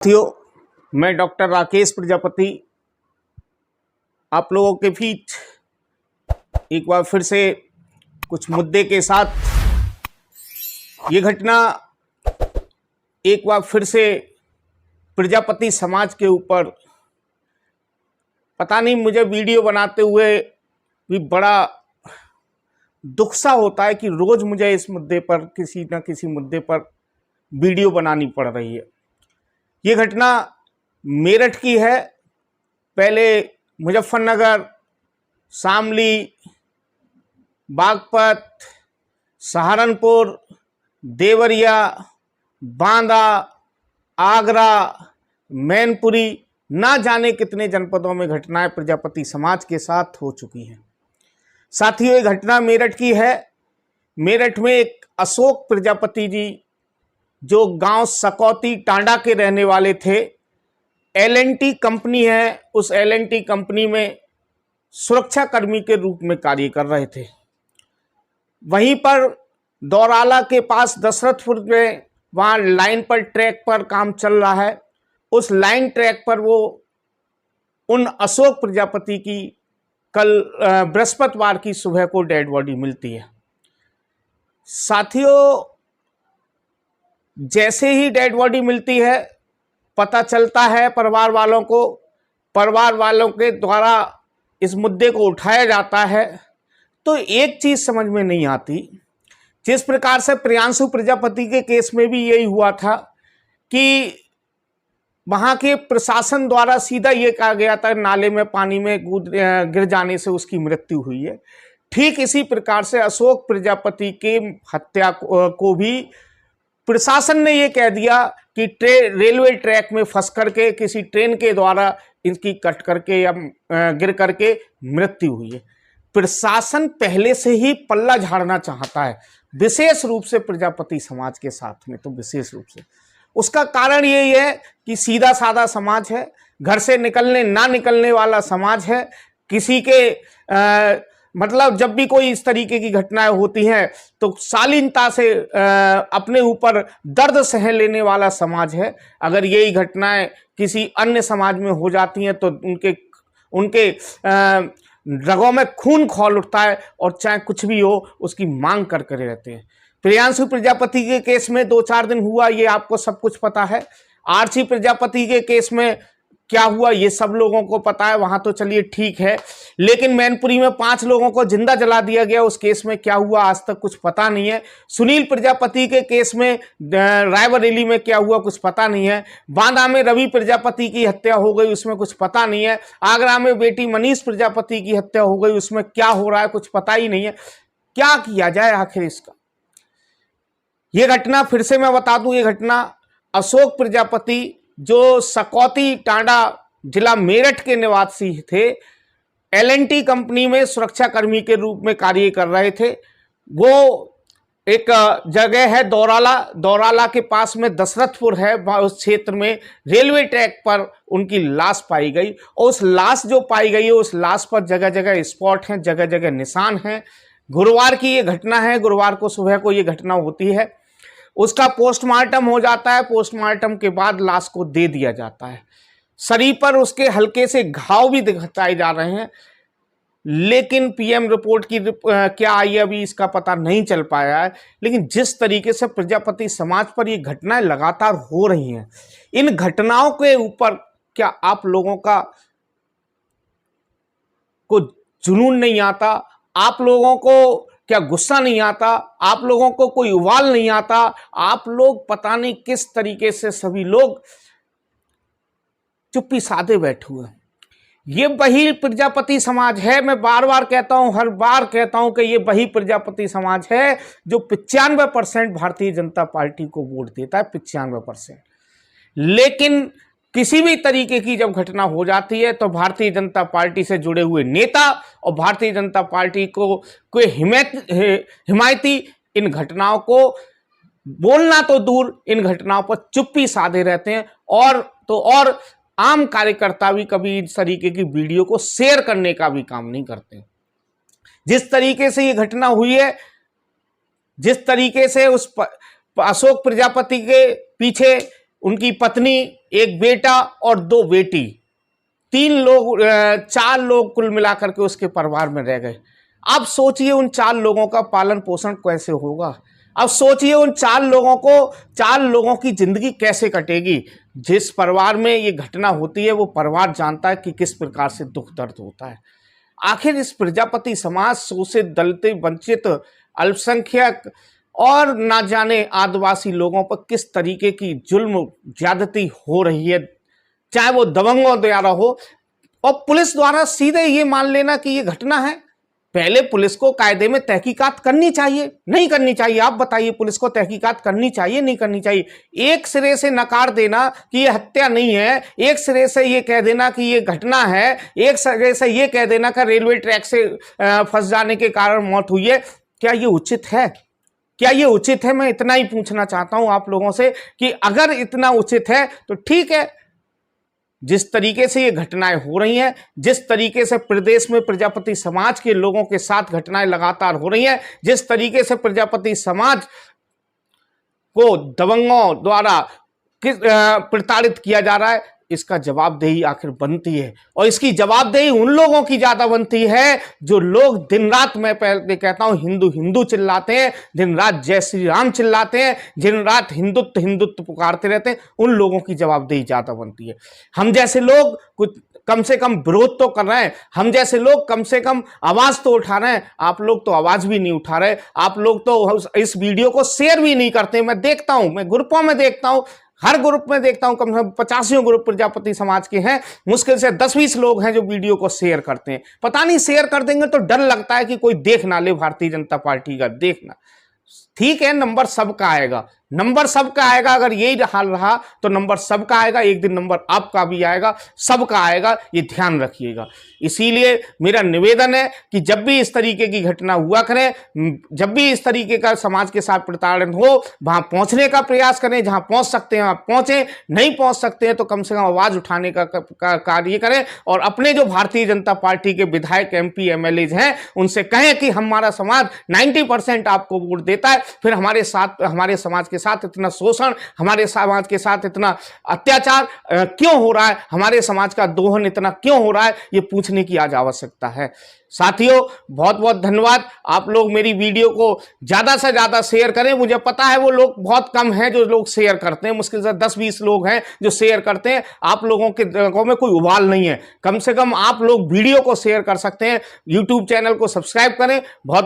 साथियों, मैं डॉक्टर राकेश प्रजापति आप लोगों के बीच एक बार फिर से कुछ मुद्दे के साथ। ये घटना एक बार फिर से प्रजापति समाज के ऊपर, पता नहीं, मुझे वीडियो बनाते हुए भी बड़ा दुख सा होता है कि रोज मुझे इस मुद्दे पर किसी न किसी मुद्दे पर वीडियो बनानी पड़ रही है। ये घटना मेरठ की है। पहले मुजफ्फरनगर, शामली, बागपत, सहारनपुर, देवरिया, बांदा, आगरा, मैनपुरी, ना जाने कितने जनपदों में घटनाएं प्रजापति समाज के साथ हो चुकी हैं। साथियों, ये घटना मेरठ की है। मेरठ में एक अशोक प्रजापति जी, जो गांव सकौती टांडा के रहने वाले थे, L&T कंपनी है, उस L&T कंपनी में सुरक्षा कर्मी के रूप में कार्य कर रहे थे। वहीं पर दौराला के पास दशरथपुर में, वहाँ लाइन पर ट्रैक पर काम चल रहा है। उस लाइन ट्रैक पर वो उन अशोक प्रजापति की कल बृहस्पतिवार की सुबह को डेड बॉडी मिलती है। साथियों, जैसे ही डेड बॉडी मिलती है, पता चलता है परिवार वालों को, परिवार वालों के द्वारा इस मुद्दे को उठाया जाता है, तो एक चीज समझ में नहीं आती। जिस प्रकार से प्रियांशु प्रजापति के केस में भी यही हुआ था कि वहां के प्रशासन द्वारा सीधा ये कहा गया था नाले में पानी में गिर जाने से उसकी मृत्यु हुई है। ठीक इसी प्रकार से अशोक प्रजापति के हत्या को भी प्रशासन ने ये कह दिया कि रेलवे ट्रैक में फंस करके किसी ट्रेन के द्वारा इनकी कट करके या गिर करके मृत्यु हुई है। प्रशासन पहले से ही पल्ला झाड़ना चाहता है, विशेष रूप से प्रजापति समाज के साथ में, तो विशेष रूप से उसका कारण यही है कि सीधा साधा समाज है, घर से निकलने ना निकलने वाला समाज है। किसी के मतलब जब भी कोई इस तरीके की घटनाएं होती हैं तो शालीनता से अपने ऊपर दर्द सह लेने वाला समाज है। अगर यही घटनाएं किसी अन्य समाज में हो जाती हैं तो उनके रगों में खून खौल उठता है और चाहे कुछ भी हो उसकी मांग करके रहते हैं। प्रियांशु प्रजापति के केस में 2-4 दिन हुआ, ये आपको सब कुछ पता है। आरसी प्रजापति के केस में क्या हुआ ये सब लोगों को पता है, वहां तो चलिए ठीक है। लेकिन मैनपुरी में 5 लोगों को जिंदा जला दिया गया, उस केस में क्या हुआ आज तक कुछ पता नहीं है। सुनील प्रजापति के केस में रायबरेली में क्या हुआ कुछ पता नहीं है। बांदा में रवि प्रजापति की हत्या हो गई, उसमें कुछ पता नहीं है। आगरा में बेटी मनीष प्रजापति की हत्या हो गई, उसमें क्या हो रहा है कुछ पता ही नहीं है। क्या किया जाए आखिर इसका? ये घटना फिर से मैं बता दूं, ये घटना अशोक प्रजापति जो सकौती टांडा जिला मेरठ के निवासी थे, L&T कंपनी में सुरक्षा कर्मी के रूप में कार्य कर रहे थे। वो एक जगह है दौराला के पास में दशरथपुर है, उस क्षेत्र में रेलवे ट्रैक पर उनकी लाश पाई गई। और उस लाश जो पाई गई है, उस लाश पर जगह जगह स्पॉट हैं, जगह जगह निशान हैं। गुरुवार की ये घटना है, गुरुवार को सुबह को ये घटना होती है। उसका पोस्टमार्टम हो जाता है, पोस्टमार्टम के बाद लाश को दे दिया जाता है। शरीर पर उसके हल्के से घाव भी दिखाए जा रहे हैं, लेकिन पीएम रिपोर्ट की क्या आई है अभी इसका पता नहीं चल पाया है। लेकिन जिस तरीके से प्रजापति समाज पर ये घटनाएं लगातार हो रही हैं, इन घटनाओं के ऊपर क्या आप लोगों को जुनून नहीं आता? आप लोगों को क्या गुस्सा नहीं आता? आप लोगों को कोई उबाल नहीं आता? आप लोग पता नहीं किस तरीके से सभी लोग चुप्पी साधे बैठे हुए हैं। ये वही प्रजापति समाज है, मैं बार बार कहता हूं, हर बार कहता हूं कि ये वही प्रजापति समाज है जो 95% भारतीय जनता पार्टी को वोट देता है, 95%। लेकिन किसी भी तरीके की जब घटना हो जाती है तो भारतीय जनता पार्टी से जुड़े हुए नेता और भारतीय जनता पार्टी को कोई हिमायती इन घटनाओं को बोलना तो दूर, इन घटनाओं पर चुप्पी साधे रहते हैं। और आम कार्यकर्ता भी कभी इस तरीके की वीडियो को शेयर करने का भी काम नहीं करते। जिस तरीके से ये घटना हुई है, जिस तरीके से उस अशोक प्रजापति के पीछे उनकी पत्नी, एक बेटा और 2 बेटी, 4 लोग कुल मिलाकर के उसके परिवार में रह गए। अब सोचिए उन 4 लोगों का पालन पोषण कैसे होगा। अब सोचिए उन 4 लोगों की जिंदगी कैसे कटेगी। जिस परिवार में ये घटना होती है वो परिवार जानता है कि किस प्रकार से दुख दर्द होता है। आखिर इस प्रजापति समाज, शोषित, दलित, वंचित, अल्पसंख्यक और ना जाने आदिवासी लोगों पर किस तरीके की जुल्म ज्यादती हो रही है, चाहे वो दबंगों द्वारा हो और पुलिस द्वारा सीधे ये मान लेना कि ये घटना है। पहले पुलिस को कायदे में तहकीकात करनी चाहिए, नहीं करनी चाहिए? आप बताइए, पुलिस को तहकीकात करनी चाहिए, नहीं करनी चाहिए? एक सिरे से नकार देना कि ये हत्या नहीं है, एक सिरे से ये कह देना कि ये घटना है, एक सिरे से ये कह देना कि रेलवे ट्रैक से फंस जाने के कारण मौत हुई है, क्या ये उचित है? क्या ये उचित है? मैं इतना ही पूछना चाहता हूं आप लोगों से कि अगर इतना उचित है तो ठीक है। जिस तरीके से ये घटनाएं हो रही हैं, जिस तरीके से प्रदेश में प्रजापति समाज के लोगों के साथ घटनाएं लगातार हो रही हैं, जिस तरीके से प्रजापति समाज को दबंगों द्वारा प्रताड़ित किया जा रहा है, इसका जवाबदेही आखिर बनती है। और इसकी जवाबदेही उन लोगों की ज्यादा बनती है जो लोग दिन रात, मैं पहले कहता हूं, हिंदू हिंदू चिल्लाते हैं, दिन रात जय श्री राम चिल्लाते हैं, दिन रात हिंदुत्व हिंदुत्व पुकारते रहते हैं, उन लोगों की जवाबदेही ज्यादा बनती है। हम जैसे लोग कुछ कम से कम विरोध तो कर रहे हैं, हम जैसे लोग कम से कम आवाज तो उठा रहे हैं। आप लोग तो आवाज भी नहीं उठा रहे, आप लोग तो इस वीडियो को शेयर भी नहीं करते। मैं देखता हूं, मैं ग्रुपों में देखता हूं, हर ग्रुप में देखता हूं, कम से कम 50 ग्रुप प्रजापति समाज के हैं, मुश्किल से 10-20 लोग हैं जो वीडियो को शेयर करते हैं। पता नहीं शेयर कर देंगे तो डर लगता है कि कोई देख ना ले भारतीय जनता पार्टी का। देखना ठीक है, नंबर सबका आएगा, नंबर सबका आएगा। अगर यही हाल रहा तो नंबर सबका आएगा, एक दिन नंबर आपका भी आएगा, सबका आएगा, ये ध्यान रखिएगा। इसीलिए मेरा निवेदन है कि जब भी इस तरीके की घटना हुआ करें, जब भी इस तरीके का समाज के साथ प्रताड़न हो, वहां पहुंचने का प्रयास करें, जहां पहुंच सकते हैं वहां पहुंचे, नहीं पहुंच सकते हैं तो कम से कम आवाज उठाने का कार्य करें। और अपने जो भारतीय जनता पार्टी के विधायक, MP, MLA हैं, उनसे कहें कि हमारा समाज 90% आपको वोट देता है, फिर हमारे समाज के साथ इतना शोषण, हमारे समाज के साथ इतना अत्याचार क्यों हो रहा है, हमारे समाज का दोहन इतना क्यों हो रहा है, ये पूछने की आज आवश्यकता है। साथियों, बहुत बहुत धन्यवाद। आप लोग मेरी वीडियो को ज्यादा से ज्यादा शेयर करें। मुझे पता है वो लोग बहुत कम हैं जो लोग शेयर करते हैं, मुश्किल से 10-20 लोग हैं जो शेयर करते हैं। आप लोगों के दिलों में कोई उबाल नहीं है, कम से कम आप लोग वीडियो को शेयर कर सकते हैं। YouTube चैनल को सब्सक्राइब करें। बहुत